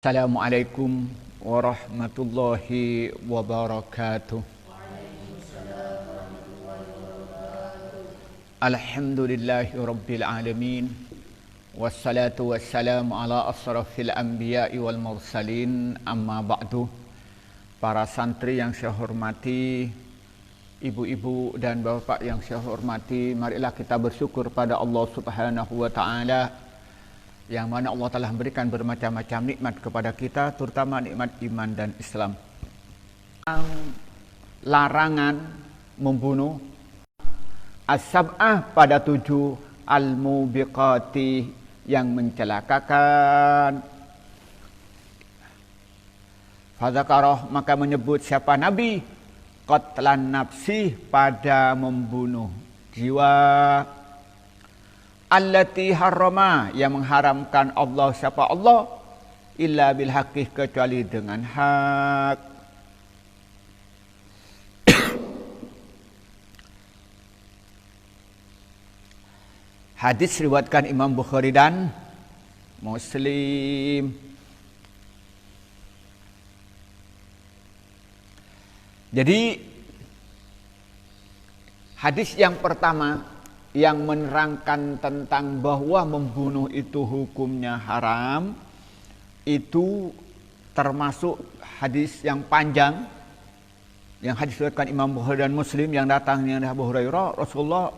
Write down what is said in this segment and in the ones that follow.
Assalamualaikum warahmatullahi wabarakatuh. Alhamdulillahi rabbil alamin. Wassalatu wassalamu ala asrafil anbiya'i wal mursalin. Amma ba'du. Para santri yang saya hormati, ibu-ibu dan bapak yang saya hormati, marilah kita bersyukur pada Allah Subhanahu wa taala yang mana Allah telah memberikan bermacam-macam nikmat kepada kita, terutama nikmat iman dan Islam. Larangan membunuh, as-sab'ah pada 7, al-mubiqati yang mencelakakan. Fadzakarah, maka menyebut siapa Nabi, qatlan nafsi pada membunuh jiwa. Allati harrama yang mengharamkan Allah siapa Allah illa bil haqqi kecuali dengan hak. Hadis riwayatkan Imam Bukhari dan Muslim. Jadi hadis yang pertama yang menerangkan tentang bahwa membunuh itu hukumnya haram, itu termasuk hadis yang panjang, yang hadis diriwayatkan Imam Bukhari dan Muslim, yang datangnya dari Abu Hurairah. Rasulullah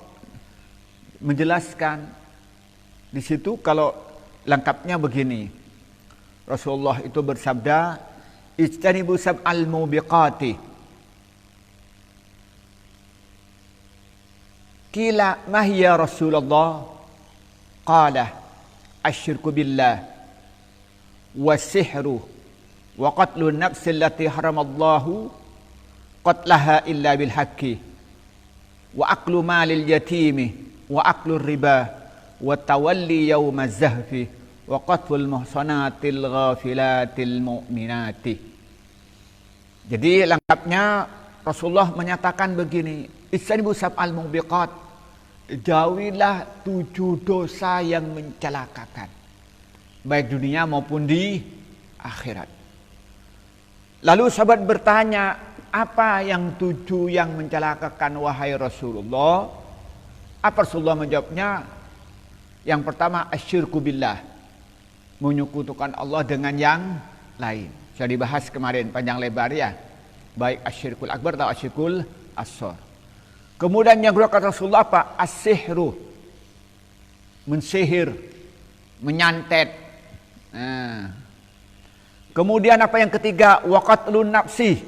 menjelaskan di situ, kalau lengkapnya begini, Rasulullah itu bersabda, ijtanibu sab'al mubiqati. Qila ma hiya Rasulullah? Qala asyirku billah wa sihru wa qatlun nafsi allati haramallahu qatlaha illa bil haqqi wa aklu malil yatimi wa aklu riba wa tawalli yawmaz zahfi wa qatful muhsanatil ghafilatil mu'minati. Jadi lengkapnya Rasulullah menyatakan begini, ijtanibu sab'al mubiqat, jauhilah 7 dosa yang mencelakakan, baik dunia maupun di akhirat. Lalu sahabat bertanya, apa yang 7 yang mencelakakan wahai Rasulullah? Apa Rasulullah menjawabnya? Yang pertama, asyirku billah, menyekutukan Allah dengan yang lain. Sudah dibahas kemarin panjang lebar ya, baik asyirkul akbar atau asyirkul asghar. Kemudian yang kedua kata Rasulullah apa? As-sihru, mensihir, menyantet. Nah. Kemudian apa yang ketiga? Wa qatlun nafsi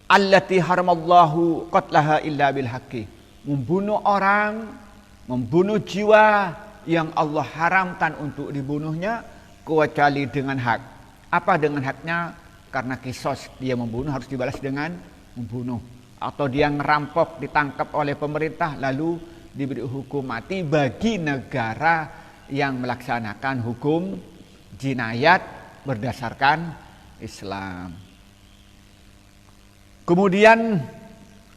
allati haramallahu qatlaha illa bil haqqi, membunuh orang, membunuh jiwa yang Allah haramkan untuk dibunuhnya kecuali dengan hak. Apa dengan haknya? Karena kisos, dia membunuh harus dibalas dengan membunuh. Atau dia ngerampok, ditangkap oleh pemerintah lalu diberi hukum mati bagi negara yang melaksanakan hukum jinayat berdasarkan Islam. Kemudian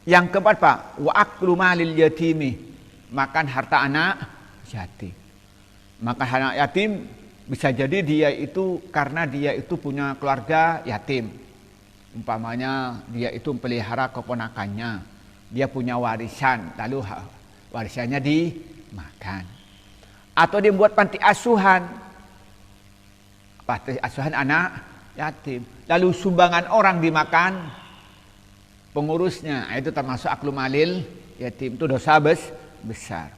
yang keempat Pak, wa aklu malil yatimi, makan harta anak yatim. Makan anak yatim bisa jadi dia itu karena dia itu punya keluarga yatim. Umpamanya dia itu pelihara keponakannya, dia punya warisan, lalu warisannya dimakan. Atau dia buat panti asuhan anak yatim, lalu sumbangan orang dimakan pengurusnya. Itu termasuk aklu malil yatim, itu dosa besar.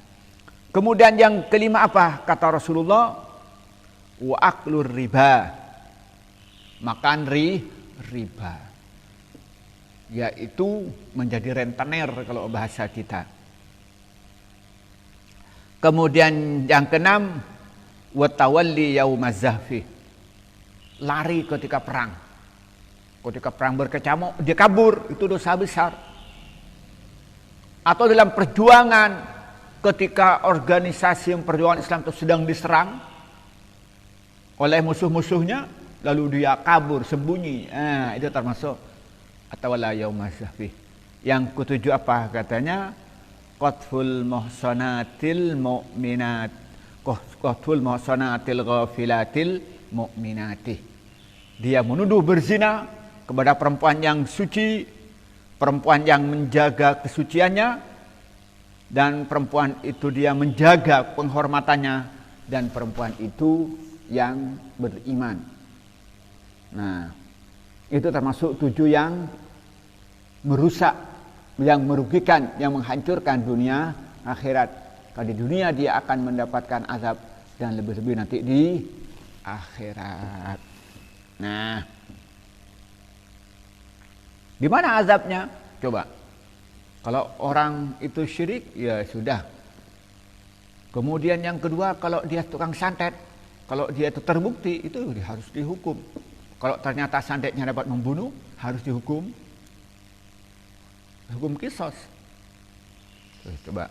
Kemudian yang kelima apa? Kata Rasulullah, wa aklur riba, makan riba, yaitu menjadi rentenir kalau bahasa kita. Kemudian yang keenam, wa tawalli yaumaz zahfi, lari ketika perang. Ketika perang berkecamuk dia kabur, itu dosa besar. Atau dalam perjuangan, ketika organisasi perjuangan Islam itu sedang diserang oleh musuh-musuhnya, lalu dia kabur sembunyi, itu termasuk atawalla yaumaz zahfi. Yang ketujuh apa katanya? Qatful muhsanatil mu'minat, qatful muhsanatil ghafilatil mu'minatih. Dia menuduh berzina kepada perempuan yang suci, perempuan yang menjaga kesuciannya, dan perempuan itu dia menjaga penghormatannya, dan perempuan itu yang beriman. Nah, itu termasuk 7 yang merusak, yang merugikan, yang menghancurkan dunia akhirat. Kalau di dunia dia akan mendapatkan azab, dan lebih-lebih nanti di akhirat. Nah, di mana azabnya? Coba. Kalau orang itu syirik, ya sudah. Kemudian yang kedua, kalau dia tukang santet, kalau dia itu terbukti, itu harus dihukum. Kalau ternyata santetnya dapat membunuh, harus dihukum. Hukum kisos. Coba.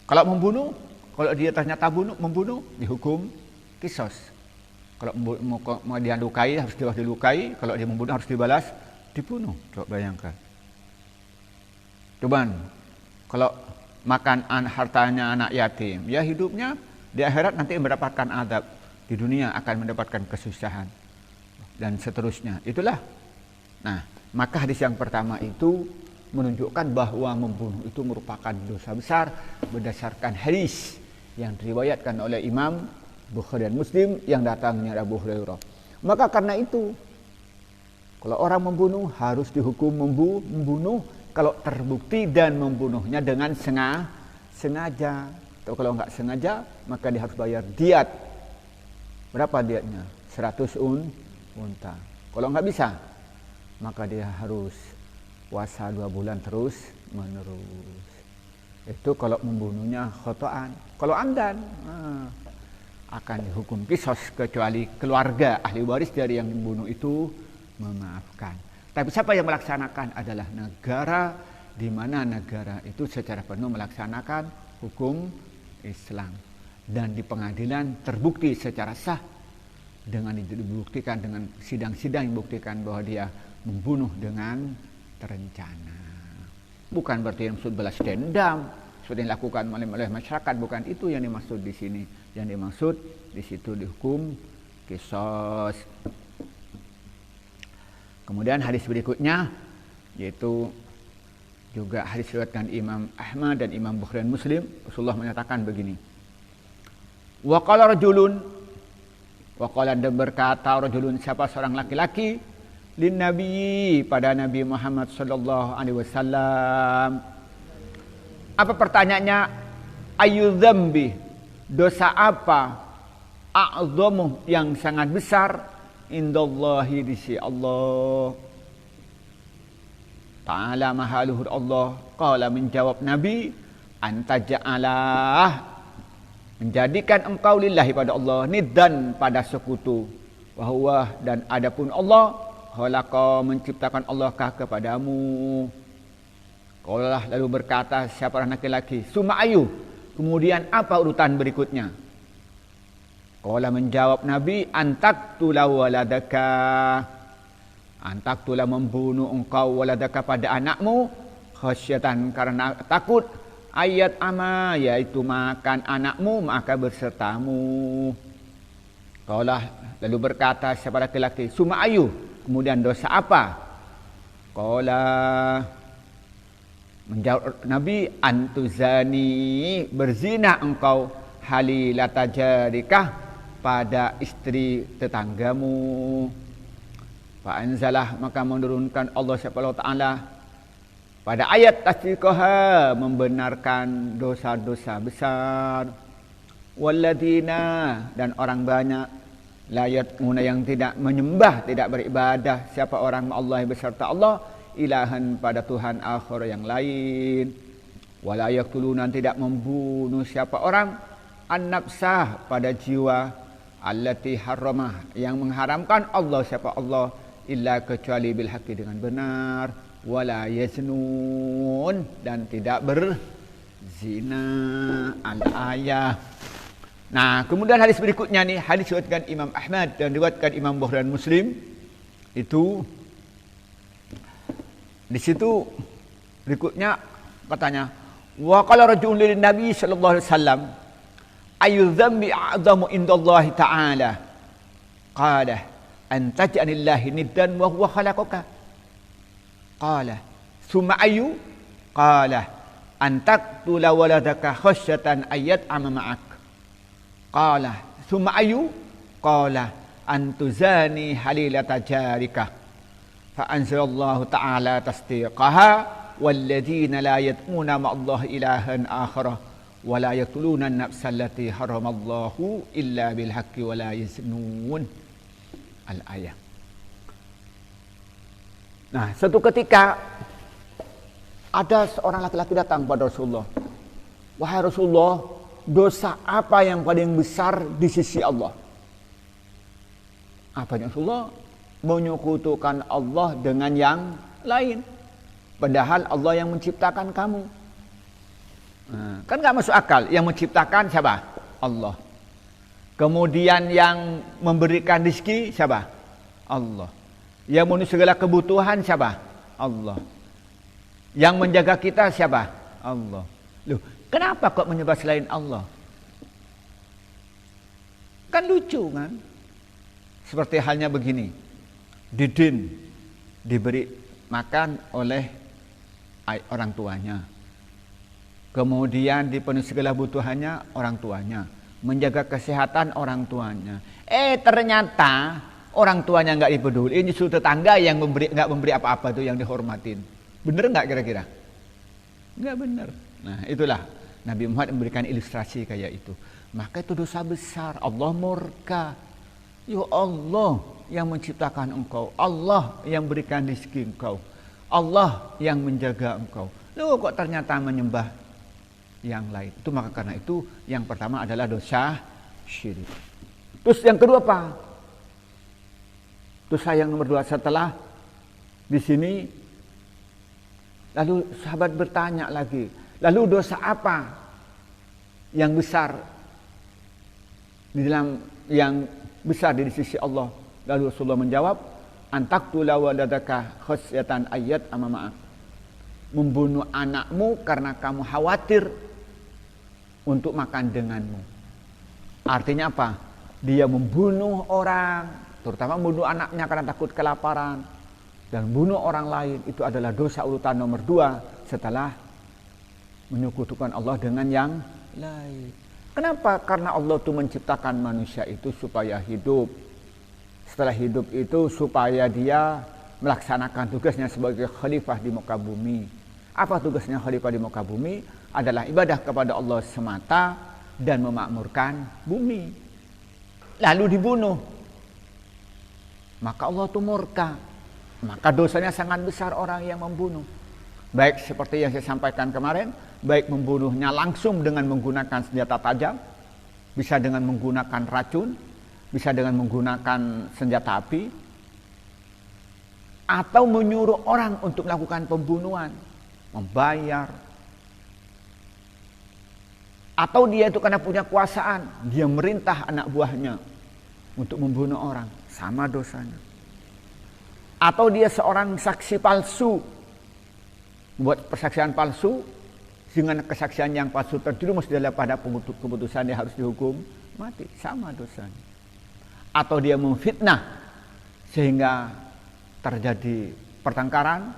Kalau membunuh, kalau dia ternyata membunuh, dihukum kisos. Kalau mau dia lukai, harus dilukai. Kalau dia membunuh, harus dibalas, dibunuh. Coba bayangkan. Coba, kalau makan hartanya anak yatim, ya hidupnya di akhirat nanti mendapatkan azab, di dunia akan mendapatkan kesusahan, dan seterusnya. Itulah. Nah, maka hadis yang pertama itu menunjukkan bahwa membunuh itu merupakan dosa besar berdasarkan hadis yang diriwayatkan oleh Imam Bukhari dan Muslim yang datangnya Abu Hurairah. Maka karena itu, kalau orang membunuh harus dihukum membunuh kalau terbukti dan membunuhnya dengan sengaja. Atau kalau enggak sengaja, maka dia harus bayar diat. Berapa diatnya? 100 unta. Kalau enggak bisa, maka dia harus puasa 2 bulan terus menerus. Itu kalau membunuhnya khotoan. Kalau amdan, akan dihukum kisos, kecuali keluarga ahli waris dari yang membunuh itu memaafkan. Tapi siapa yang melaksanakan adalah negara, di mana negara itu secara penuh melaksanakan hukum Islam, dan di pengadilan terbukti secara sah dengan dibuktikan dengan sidang-sidang yang membuktikan bahwa dia membunuh dengan terencana. Bukan berarti yang maksud balas dendam seperti yang dilakukan oleh masyarakat, bukan itu yang dimaksud di sini. Yang dimaksud di situ dihukum kisos. Kemudian hadis berikutnya yaitu juga hadis riwayatkan Imam Ahmad dan Imam Bukhari dan Muslim. Rasulullah menyatakan begini. Wa qala rajulun, wa qala, dan berkata rajulun, siapa seorang laki-laki, lin nabi, pada Nabi Muhammad sallallahu alaihi wasallam. Apa pertanyaannya? Ayu dzambi, dosa apa a'zamu, yang sangat besar, indallahi, di sisi Allah Ta'ala, maha luhur Allah. Qala, menjawab Nabi, anta ja'alah, menjadikan engkau lillahi, pada Allah, niddan, pada sekutu, wa huwa, dan adapun Allah, khalaqa, menciptakan Allah kah kepadamu. Qala, lalu berkata siapa orang laki-laki, summa ayu, kemudian apa urutan berikutnya? Qala, menjawab Nabi, antaktula waladaka, antaktula, membunuh engkau, waladaka, pada anakmu, khasyatan, karena takut, ayat ama, yaitu makan anakmu maka bersertamu. Qala, lalu berkata siapa laki-laki, summa ayu, kemudian dosa apa? Qala, menjawab Nabi, antuzani, berzina engkau, halilata jarikah, pada istri tetanggamu. Fa'anzalah, maka menurunkan Allah Subhanahu wa taala pada ayat tasdiqaha, membenarkan dosa-dosa besar. Walladzina, dan orang banyak, la yatmuna, yang tidak menyembah, tidak beribadah, siapa orang Allah beserta Allah, ilahan, pada Tuhan akhir yang lain. Wala yaqtuluna, tidak membunuh siapa orang, an-nafsah, pada jiwa, allati harramah, yang mengharamkan Allah siapa Allah, illa, kecuali bil haqqi, dengan benar, wala yaznun, dan tidak berzina. Al-ayah. Nah, kemudian hadis berikutnya nih, hadis riwayatkan Imam Ahmad dan riwayatkan Imam Bukhari dan Muslim. Itu di situ berikutnya katanya, wa qala rajulun lin nabi sallallahu alaihi wasallam, ayu dzambi a'zamu indallahi ta'ala. Qala an taj'alillahi niddan wa huwa khalaqaka. Qala summa ayu? Qala an taqtula waladaka khasyatan ayat ama ma'ak. Qala summa ayu? Qala an tuzani halilata jarika. Fa anzalallahu ta'ala tasdiqaha walladzina la yad'una ma'allahi ilahan akhara wa la yaqtuluna an-nafsa allati haramallahu illa bil haqqi wa la yaznun. Al-ayah. Nah, suatu ketika ada seorang laki-laki datang kepada Rasulullah. Wahai Rasulullah, dosa apa yang paling besar di sisi Allah? Apa yang Rasulullah? Menyekutukan Allah dengan yang lain. Padahal Allah yang menciptakan kamu. Nah, kan gak masuk akal. Yang menciptakan siapa? Allah. Kemudian yang memberikan rezeki siapa? Allah. Yang memenuhi segala kebutuhan siapa? Allah. Yang menjaga kita siapa? Allah. Loh, kenapa kok menyembah selain Allah? Kan lucu kan? Seperti halnya begini. Didin diberi makan oleh orang tuanya. Kemudian dipenuhi segala butuhannya orang tuanya. Menjaga kesehatan orang tuanya. Ternyata orang tuanya nggak dipeduli. Ini justru tetangga yang nggak memberi apa-apa tuh yang dihormatin. Bener nggak kira-kira? Nggak bener. Nah itulah Nabi Muhammad memberikan ilustrasi kayak itu. Maka itu dosa besar. Allah murka. Ya Allah yang menciptakan engkau. Allah yang berikan rezeki engkau. Allah yang menjaga engkau. Loh kok ternyata menyembah yang lain. Itu maka karena itu yang pertama adalah dosa syirik. Terus yang kedua apa? Dosa yang nomor dua setelah di sini. Lalu sahabat bertanya lagi. Lalu dosa apa yang besar di dalam yang besar di sisi Allah? Lalu Rasulullah menjawab, antaqtula waladaka khasyatan ayat amama'ak. Membunuh anakmu karena kamu khawatir untuk makan denganmu. Artinya apa? Dia membunuh orang, terutama membunuh anaknya karena takut kelaparan, dan bunuh orang lain. Itu adalah dosa urutan nomor 2 setelah menyekutukan Allah dengan yang lain. Kenapa? Karena Allah itu menciptakan manusia itu supaya hidup. Setelah hidup itu supaya dia melaksanakan tugasnya sebagai khalifah di muka bumi. Apa tugasnya khalifah di muka bumi? Adalah ibadah kepada Allah semata dan memakmurkan bumi. Lalu dibunuh. Maka Allah itu murka. Maka dosanya sangat besar orang yang membunuh. Baik seperti yang saya sampaikan kemarin, baik membunuhnya langsung dengan menggunakan senjata tajam, bisa dengan menggunakan racun, bisa dengan menggunakan senjata api, atau menyuruh orang untuk melakukan pembunuhan, membayar, atau dia itu karena punya kuasaan, dia merintah anak buahnya untuk membunuh orang, sama dosanya. Atau dia seorang saksi palsu, membuat persaksian palsu, dengan kesaksian yang palsu terjerumus pada keputusan dia harus dihukum mati, sama dosanya. Atau dia memfitnah sehingga terjadi pertengkaran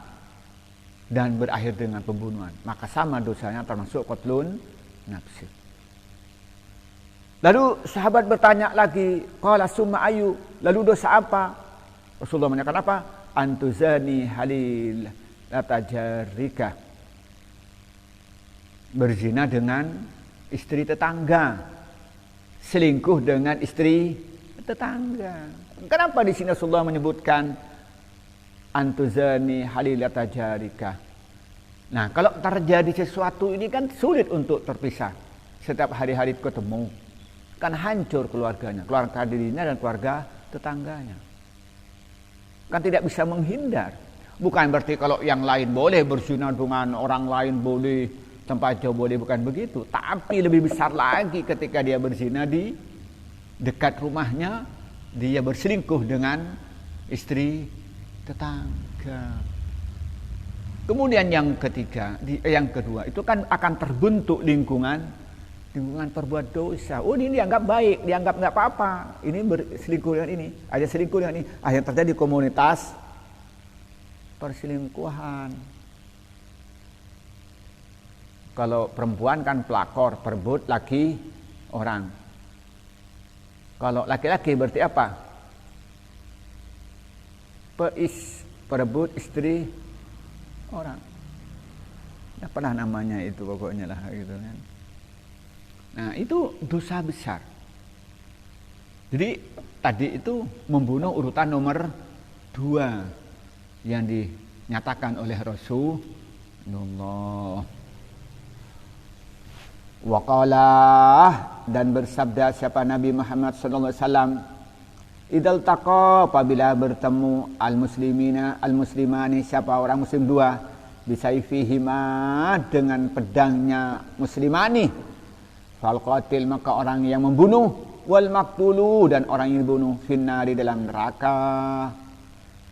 dan berakhir dengan pembunuhan, maka sama dosanya, termasuk qatlun nafsi. Lalu sahabat bertanya lagi, qala summa ayu? Lalu dosa apa? Rasulullah menyatakan apa? Antuzani halil latajarika. Berzina dengan istri tetangga, selingkuh dengan istri tetangga. Kenapa di sini Rasulullah menyebutkan antuzani halil latajarika? Nah, kalau terjadi sesuatu ini kan sulit untuk terpisah. Setiap hari-hari ketemu, kan hancur keluarganya, keluarga dirinya dan keluarga tetangganya. Kan tidak bisa menghindar. Bukan berarti kalau yang lain boleh berzina dengan orang lain, boleh tempat jauh boleh, bukan begitu. Tapi lebih besar lagi ketika dia berzina di dekat rumahnya, dia berselingkuh dengan istri tetangga. Kemudian yang kedua itu kan akan terbentuk lingkungan Dengan perbuat dosa. Oh, ini dianggap baik, dianggap nggak apa-apa. Ini berselingkuh dengan ini, ada selingkuh dengan ini. Akhirnya terjadi komunitas perselingkuhan. Kalau perempuan kan pelakor, perebut laki orang. Kalau laki-laki berarti apa? Perebut istri orang. Apalah namanya itu pokoknya lah gitu kan. Nah, itu dosa besar. Jadi tadi itu membunuh urutan nomor 2 yang dinyatakan oleh Rasulullah. Waqala, dan bersabda siapa Nabi Muhammad sallallahu alaihi wasallam, idal taqa, apabila bertemu al-muslimani, siapa orang muslim dua, bisaifihima, dengan pedangnya muslimani, fal qatil, maka orang yang membunuh, wal maktulu, dan orang yang dibunuh, finnari, dalam neraka.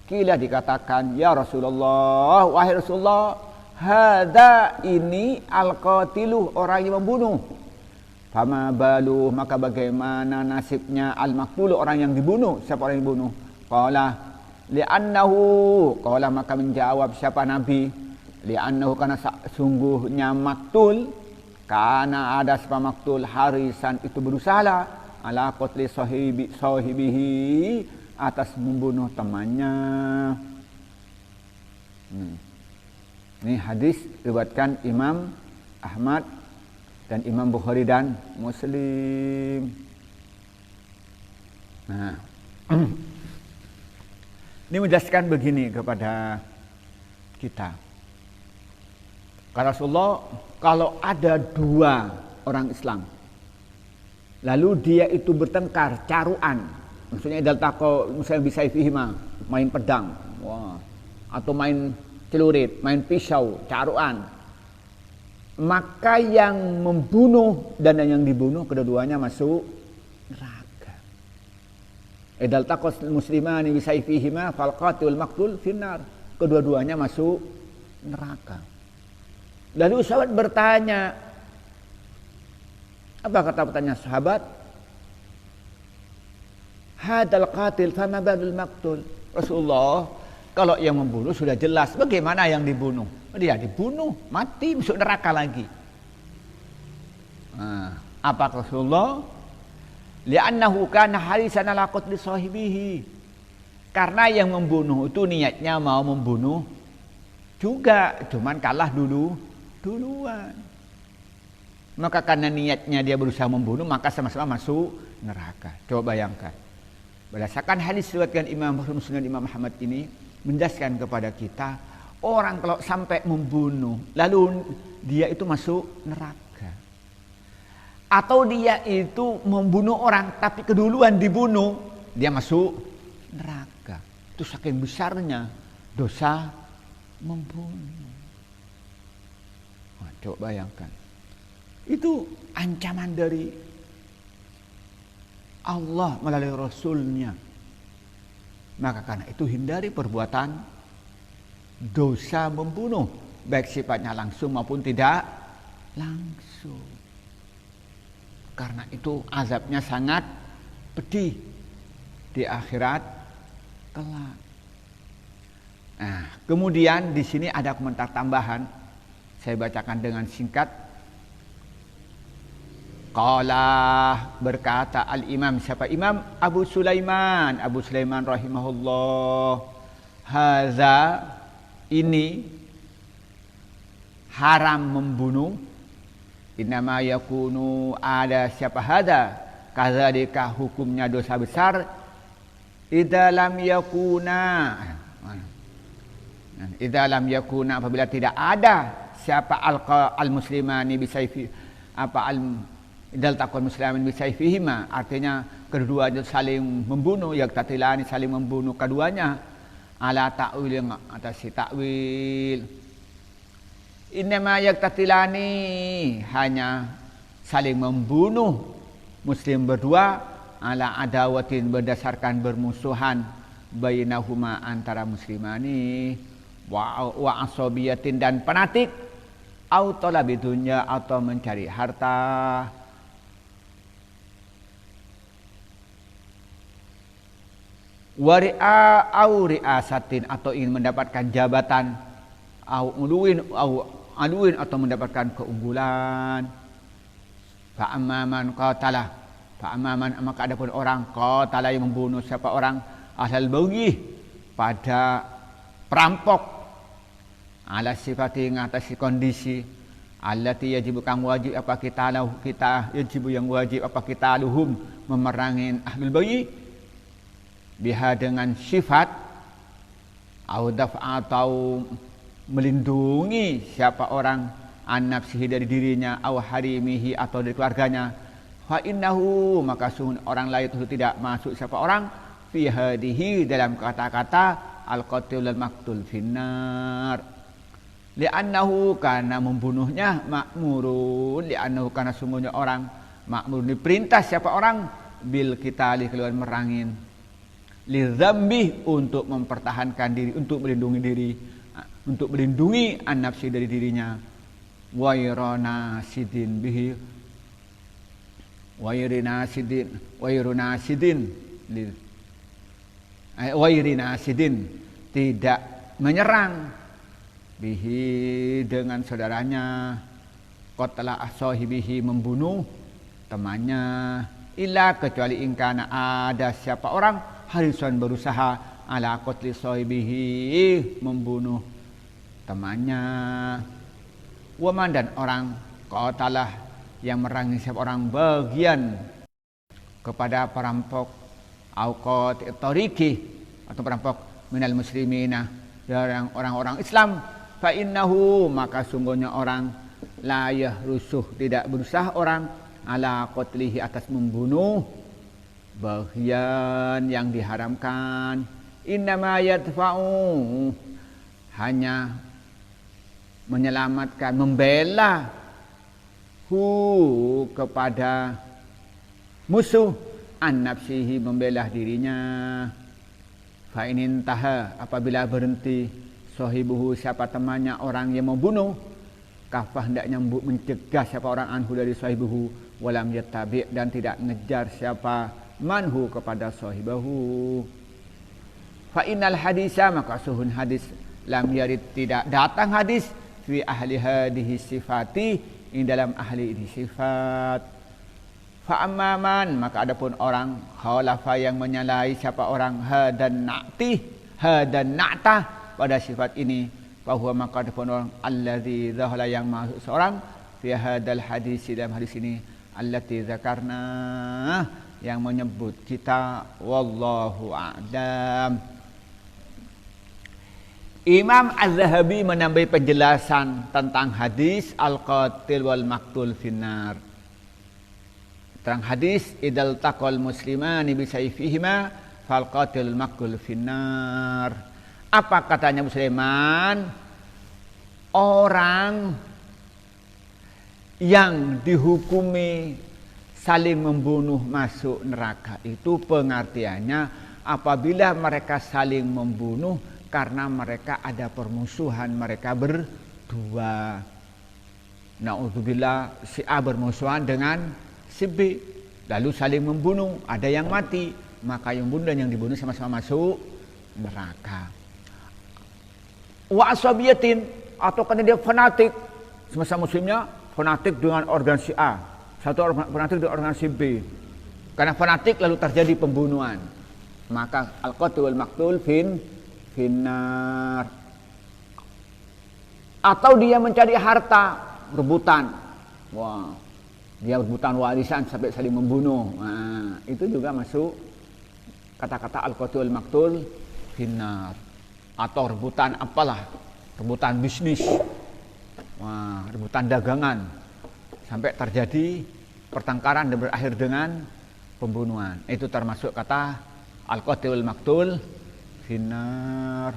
Kila, dikatakan, ya Rasulullah, wahai Rasulullah, hada, ini al-qatilu, orang yang membunuh. Fama balu, maka bagaimana nasibnya al-maktulu, orang yang dibunuh. Siapa orang yang dibunuh? Qala li'annahu, qala, maka menjawab siapa Nabi, li'annahu, karena sungguhnya maktul, karena ada siapa maktul, harisan, itu berusaha ala qatli sahibihi, atas membunuh temannya. Ini hadis diriwayatkan Imam Ahmad dan Imam Bukhari dan Muslim. Nah, ini menjelaskan begini kepada kita. Kata Rasulullah, kalau ada 2 orang Islam, lalu dia itu bertengkar, caruan, maksudnya idal taqa, misalnya bisaifihima, main pedang, atau main celurit, main pisau, caruan, maka yang membunuh dan yang dibunuh kedua-duanya masuk neraka. Idal taqal muslimani bisayfihima fal qatil maqtul finnar, kedua-duanya masuk neraka. Lalu sahabat bertanya, apa kata pertanyaan sahabat? Hadal qatil fama badul maqtul. Rasulullah, kalau yang membunuh sudah jelas, bagaimana yang dibunuh? Dia dibunuh, mati, masuk neraka lagi. Nah, apa Rasulullah? Li'annahu kana harisan ala qatli sahibihi. Karena yang membunuh itu niatnya mau membunuh juga, cuman kalah duluan. Maka karena niatnya dia berusaha membunuh, maka sama-sama masuk neraka. Coba bayangkan. Berdasarkan hadis riwayat Imam Muslim dan Imam Ahmad ini menjelaskan kepada kita, orang kalau sampai membunuh lalu dia itu masuk neraka, atau dia itu membunuh orang tapi keduluan dibunuh, dia masuk neraka. Itu saking besarnya dosa membunuh. Nah, coba bayangkan, itu ancaman dari Allah melalui Rasulnya. Maka karena itu hindari perbuatan dosa membunuh, baik sifatnya langsung maupun tidak langsung. Karena itu azabnya sangat pedih di akhirat kelak. Nah, kemudian di sini ada komentar tambahan, saya bacakan dengan singkat. Qala, berkata al-imam, siapa imam? Abu Sulaiman rahimahullah, haza, ini haram membunuh, innama yakunu, ada siapa hada, kadzalika, hukumnya dosa besar, idza lam yakuna, apabila tidak ada siapa al-muslimani bisayfi, apa idal taqal muslimin bisayfihima, artinya keduanya saling membunuh, yaktatilani, saling membunuh keduanya, ala ta'wil, yang atas takwil. Innama yaktatilani, hanya saling membunuh muslim berdua, ala adawatin, berdasarkan bermusuhan, bainahuma, antara muslimani, wa asabiyatin, dan fanatik, au talabi dunya, atau mencari harta, Wari'a au ri'asatin, atau ingin mendapatkan jabatan, au aluin atau mendapatkan keunggulan. Fa'amman qatala, fa'amman, maka adapun orang qatala yang membunuh siapa orang ahlal baghi pada perampok, ala sifati ngatasi kondisi, allati yajibu kang wajib apa kita yajibu yang wajib apa kita luhum memerangin ahlul baghi biha dengan sifat au atau melindungi siapa orang an nafsihi dari dirinya, au harimihi atau dari keluarganya, fa innahu maka sungguh orang lain itu tidak masuk siapa orang fi hadihi dalam kata-kata al-qatil wal maqtul finnar, li'annahu karena membunuhnya ma'murun, li'annahu karena sungguhnya orang ma'murun diperintah siapa orang bil qitali keluar merangin, li dzambi untuk mempertahankan diri, untuk melindungi diri, untuk melindungi an-nafsi dari dirinya, wayrana sidin bihi wayrina sidin tidak menyerang bihi dengan saudaranya, qatala sahibihi membunuh temannya, illa kecuali ingkana ada siapa orang harisan berusaha ala qatli sahibihi membunuh temannya, waman dan orang qatalah yang merangi siapa orang bagian kepada perampok, au qati tariqi atau perampok minal muslimina dari orang-orang Islam, fa innahu maka sungguhnya orang la yahrusuh tidak berusaha orang ala qatlihi atas membunuh bagian yang diharamkan, innama yadfa'u hanya menyelamatkan, membela kepada musuh an nafsihi membela dirinya, fa inintaha apabila berhenti sahibuhu siapa temannya orang yang membunuh, kafah hendaknya mencegah siapa orang anhu dari sahibuhu, walam yattabi dan tidak ngejar siapa manhu kepada sahibahu, fa innal hadisa maka suhun hadis lam yarid tidak datang hadis fi ahli hadhihi sifati in dalam ahli ini sifat, fa amman maka adapun orang khalafa yang menyalahi siapa orang hadan na'ta pada sifat ini, bahwa maka adapun orang allazi zahala yang masuk seorang fi hadal hadis dalam hadis ini, allati zakarna yang menyebut kita, wallahu a'lam. Imam Az-Zahabi menambah penjelasan tentang hadis al-qatil wal maqtul finnar. Tentang hadis idal taqal muslimani bisayfihima fal qatil maqtul finnar. Apa katanya Musliman? Orang yang dihukumi saling membunuh masuk neraka, itu pengertiannya apabila mereka saling membunuh karena mereka ada permusuhan, mereka berdua. Na'udzubillah, si A bermusuhan dengan si B, lalu saling membunuh, ada yang mati, maka yang bunuh dan yang dibunuh sama-sama masuk neraka. Wa asabiyatin, atau karena dia fanatik, semasa muslimnya fanatik dengan organ si A, satu fanatik dengan organ si B, karena fanatik lalu terjadi pembunuhan, maka al-qatil wal maqtul finnar. Atau dia mencari harta, rebutan, wah, dia rebutan warisan sampai saling membunuh, nah, itu juga masuk kata-kata al-qatil wal maqtul finnar. Atau rebutan apalah, rebutan bisnis, wah, rebutan dagangan, sampai terjadi pertengkaran dan berakhir dengan pembunuhan, itu termasuk kata al-qatil wal maqtul finnar.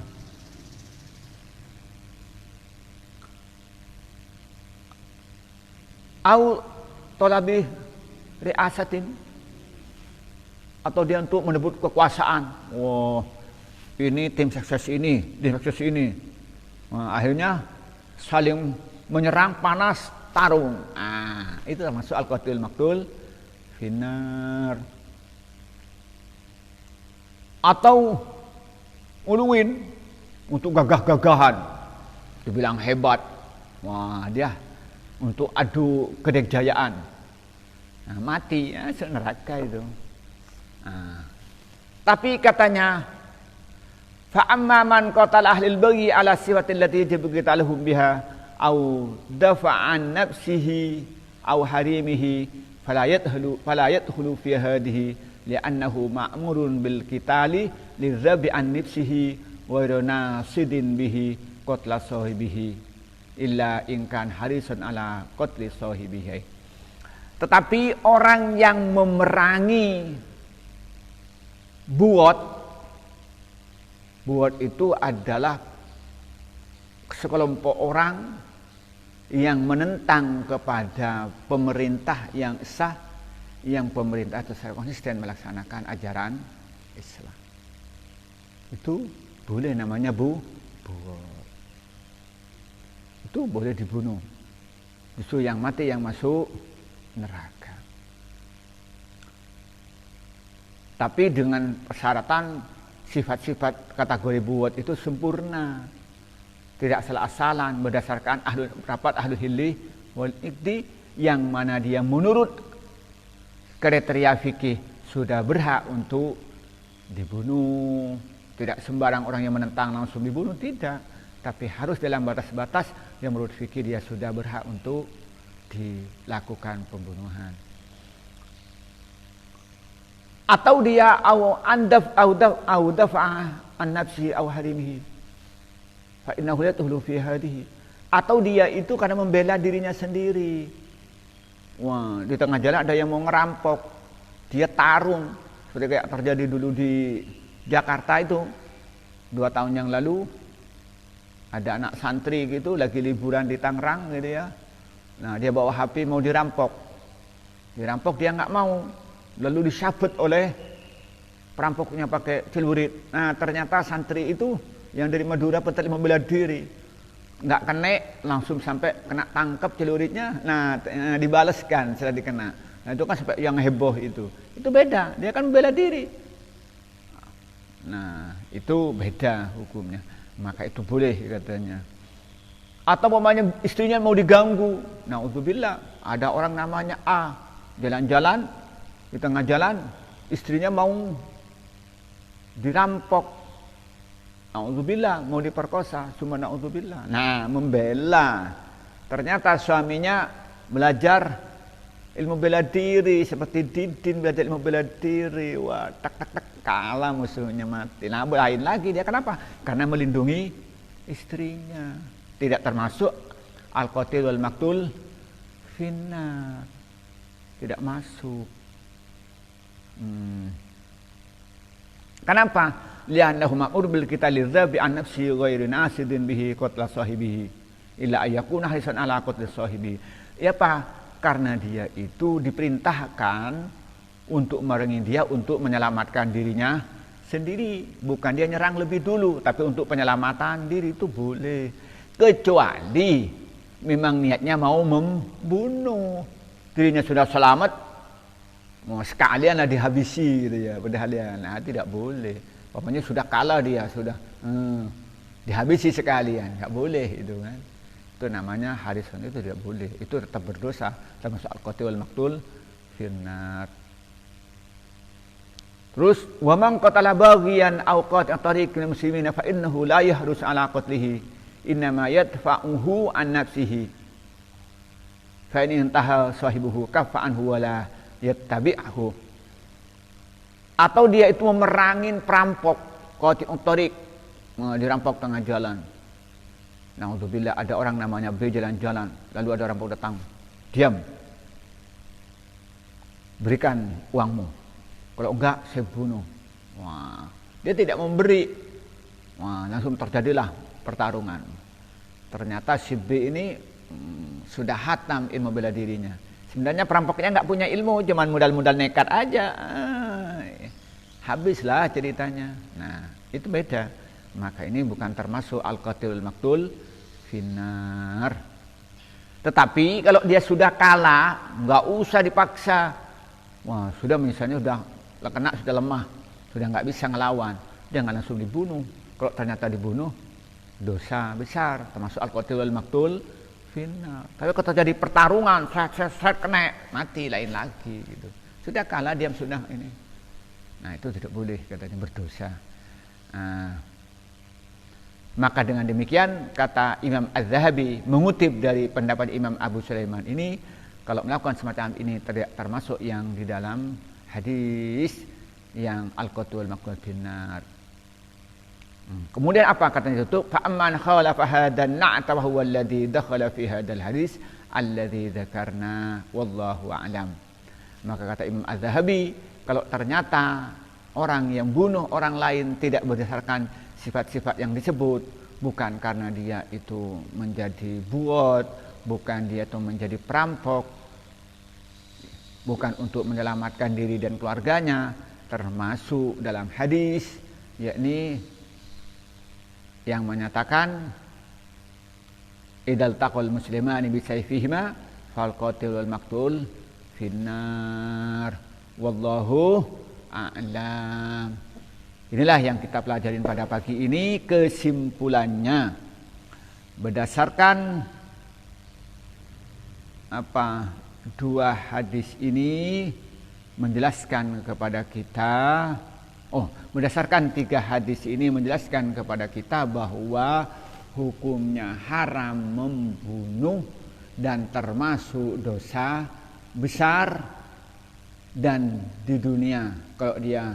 Au talabi riasatin, atau dia untuk merebut kekuasaan. Wah, ini tim sukses ini, tim sukses ini. Nah, akhirnya saling menyerang, panas, tarung. Ah, itu termasuk al-qatil maqtul finnar. atau uluin untuk gagah-gagahan, dibilang hebat, wah dia untuk adu kedekjayaan, nah, mati ya, neraka itu. Nah, tapi katanya fa amma man qatala ahlil baghi ala sifatil lati yajibu qitalahum biha au dafa'an nafsihi au harimihi fala yadkhulu fi hadhihi li'annahu ma'murun bil qitali lirrabi an nafsihi wa nasidin bihi qatla sahibihi illa in kan harisun ala qatli sahibihi. Tetapi orang yang memerangi buat itu adalah sekelompok orang yang menentang kepada pemerintah yang sah, yang pemerintah itu secara konsisten melaksanakan ajaran Islam. Itu boleh namanya buat. Itu boleh dibunuh. Justru yang mati yang masuk neraka. Tapi dengan persyaratan sifat-sifat kategori buat itu sempurna, tidak salah-asalan berdasarkan rapat ahlul hilli wal iqdi, yang mana dia menurut kriteria fikih sudah berhak untuk dibunuh. Tidak sembarang orang yang menentang langsung dibunuh, tidak, tapi harus dalam batas-batas yang menurut fikih dia sudah berhak untuk dilakukan pembunuhan. Atau dia au dafa'a an nafsi au harimihi fa innahu la tuhlu fi hadhihi. Atau dia itu karena membela dirinya sendiri. Wah, di tengah jalan ada yang mau ngerampok, dia tarung seperti kayak terjadi dulu di Jakarta itu 2 tahun yang lalu. Ada anak santri gitu lagi liburan di Tangerang gitu ya. Nah, dia bawa HP mau dirampok. Dirampok dia nggak mau. Lalu disabet oleh perampoknya pakai celurit. Nah, ternyata santri itu yang dari Madura petali membela diri. Nggak kena, langsung sampai kena tangkap celuritnya. Nah, dibalaskan setelah dikena. Nah, itu kan sampai yang heboh itu. Itu beda, dia kan membela diri. Nah, itu beda hukumnya. Maka itu boleh katanya. Atau umpamanya istrinya mau diganggu. Na'udzubillah, ada orang namanya A, jalan-jalan di tengah jalan istrinya mau dirampok, na'udzubillah, mau diperkosa, cuma na'udzubillah. Nah, membela. Ternyata suaminya belajar ilmu bela diri seperti Didin belajar ilmu bela diri. Wah, tak kalah, musuhnya mati. Nah, lain lagi dia, kenapa? Karena melindungi istrinya. Tidak termasuk al-qatil wal maktul finnar. Tidak masuk. Kenapa? Li'annahu ma'mur bil qitali dzabbi an nafsi ghairu nasidin bihi qatla sahibihi illa ayyakuna harisan ala qatli sahibihi. Ya apa? Karena dia itu diperintahkan untuk memerangi dia untuk menyelamatkan dirinya sendiri, bukan dia nyerang lebih dulu, tapi untuk penyelamatan diri itu boleh. Kecuali memang niatnya mau membunuh, dirinya sudah selamat, mau sekalian lah dihabisi gitu ya, padahal ya, nah tidak boleh. Pokoknya sudah kalah dia, sudah dihabisi sekalian, nggak boleh itu kan. Itu namanya harisun, itu tidak boleh, itu tetap berdosa, termasuk al-qatil wal maktul finnar. Terus wa man qatala baghiyan aw qati'a tariqil muslimina fa innahu la yahrus ala qatlihi innama yadfa'uhu an nafsihi fa in intaha sahibuhu kaffa anhu wa la yattabi'hu. Atau dia itu memerangin perampok, qati'ut tariq, dirampok tengah jalan. Na'udzubillah, ada orang namanya B jalan-jalan, lalu ada rampok datang, diam, berikan uangmu, kalau enggak saya bunuh. Wah, dia tidak memberi. Wah, langsung terjadilah pertarungan. Ternyata si B ini sudah hatam ilmu bela dirinya. Sebenarnya perampoknya enggak punya ilmu, cuman modal-modal nekat aja. Habislah ceritanya. Nah, itu beda. Maka ini bukan termasuk al-qatil maktul finnar. Tetapi kalau dia sudah kalah, nggak usah dipaksa. Wah, sudah misalnya sudah kena, sudah lemah, sudah nggak bisa ngelawan, jangan langsung dibunuh. Kalau ternyata dibunuh, dosa besar, termasuk al-qatil wal maktul finnar. Tapi kalau terjadi pertarungan, saya kena, mati lain lagi gitu. Sudah kalah diam sudah ini. Nah itu tidak boleh, katanya berdosa. Maka dengan demikian kata Imam Az-Zahabi mengutip dari pendapat Imam Abu Sulaiman ini, kalau melakukan semacam ini tidak termasuk yang di dalam hadis yang al-qatil wal maktul finnar. Kemudian apa katanya itu? Fa'amman khalafa hadan na'ta wa huwa alladhi dakhala fi hadzal hadis alladhi dzakarna wallahu a'lam. Maka kata Imam Az-Zahabi, kalau ternyata orang yang bunuh orang lain tidak berdasarkan sifat-sifat yang disebut, bukan karena dia itu menjadi buot, bukan dia itu menjadi perampok, bukan untuk menyelamatkan diri dan keluarganya, termasuk dalam hadis yakni yang menyatakan idal taqal muslimani bisayfihima fal qatil wal maktul finnar wallahu a'lam. Inilah yang kita pelajarin pada pagi ini. Kesimpulannya berdasarkan dua hadis ini menjelaskan kepada kita, berdasarkan tiga hadis ini menjelaskan kepada kita bahwa hukumnya haram membunuh dan termasuk dosa besar. Dan di dunia kalau dia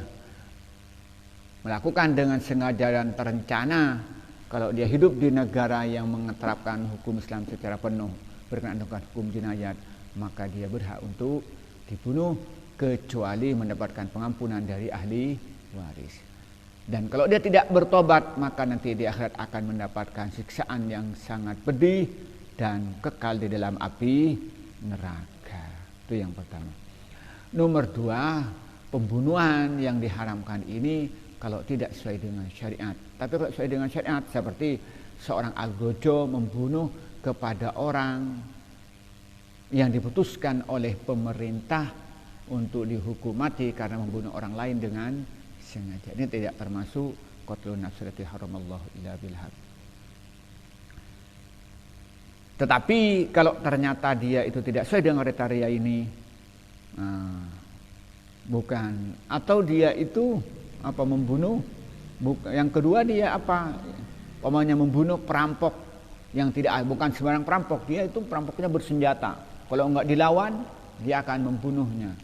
melakukan dengan sengaja dan terencana, kalau dia hidup di negara yang menerapkan hukum Islam secara penuh berkenaan dengan hukum jinayat, maka dia berhak untuk dibunuh kecuali mendapatkan pengampunan dari ahli waris. Dan kalau dia tidak bertobat, maka nanti di akhirat akan mendapatkan siksaan yang sangat pedih dan kekal di dalam api neraka. Itu yang pertama. Nomor dua, pembunuhan yang diharamkan ini kalau tidak sesuai dengan syariat. Tapi kalau sesuai dengan syariat, seperti seorang algojo membunuh kepada orang yang diputuskan oleh pemerintah untuk dihukum mati karena membunuh orang lain dengan sengaja. Ini tidak termasuk qatlun nafs allati haramallahu illa bil haq. Tetapi kalau ternyata dia itu tidak sesuai dengan kriteria ini, bukan, atau dia itu membunuh, yang kedua dia umpamanya membunuh perampok yang bukan sembarang perampok, dia itu perampoknya bersenjata. Kalau enggak dilawan, dia akan membunuhnya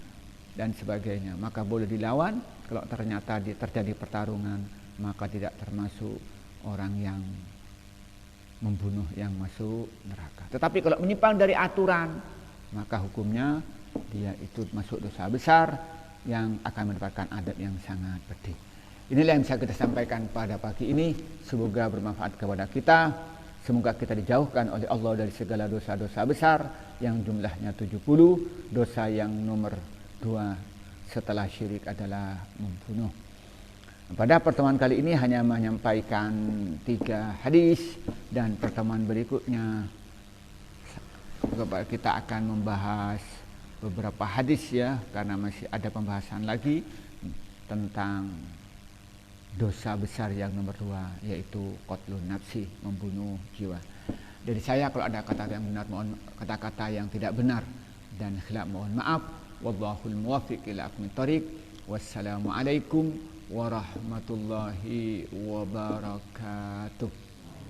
dan sebagainya. Maka boleh dilawan. Kalau ternyata terjadi pertarungan, maka tidak termasuk orang yang membunuh yang masuk neraka. Tetapi kalau menyimpang dari aturan, maka hukumnya dia itu masuk dosa besar yang akan mendapatkan adab yang sangat pedih. Inilah yang bisa kita sampaikan pada pagi ini. Semoga bermanfaat kepada kita. Semoga kita dijauhkan oleh Allah dari segala dosa-dosa besar yang jumlahnya 70. Dosa yang nomor 2 setelah syirik adalah membunuh. Pada pertemuan kali ini hanya menyampaikan 3 hadis, dan pertemuan berikutnya kita akan membahas beberapa hadis ya, karena masih ada pembahasan lagi tentang dosa besar yang nomor 2, yaitu qatlun nafsi, membunuh jiwa. Dari saya kalau ada kata yang benar, mohon kata-kata yang tidak benar dan khilaf mohon maaf. Wallahul muwaffiq ila aqwamit thoriq. Wassalamualaikum warahmatullahi wabarakatuh.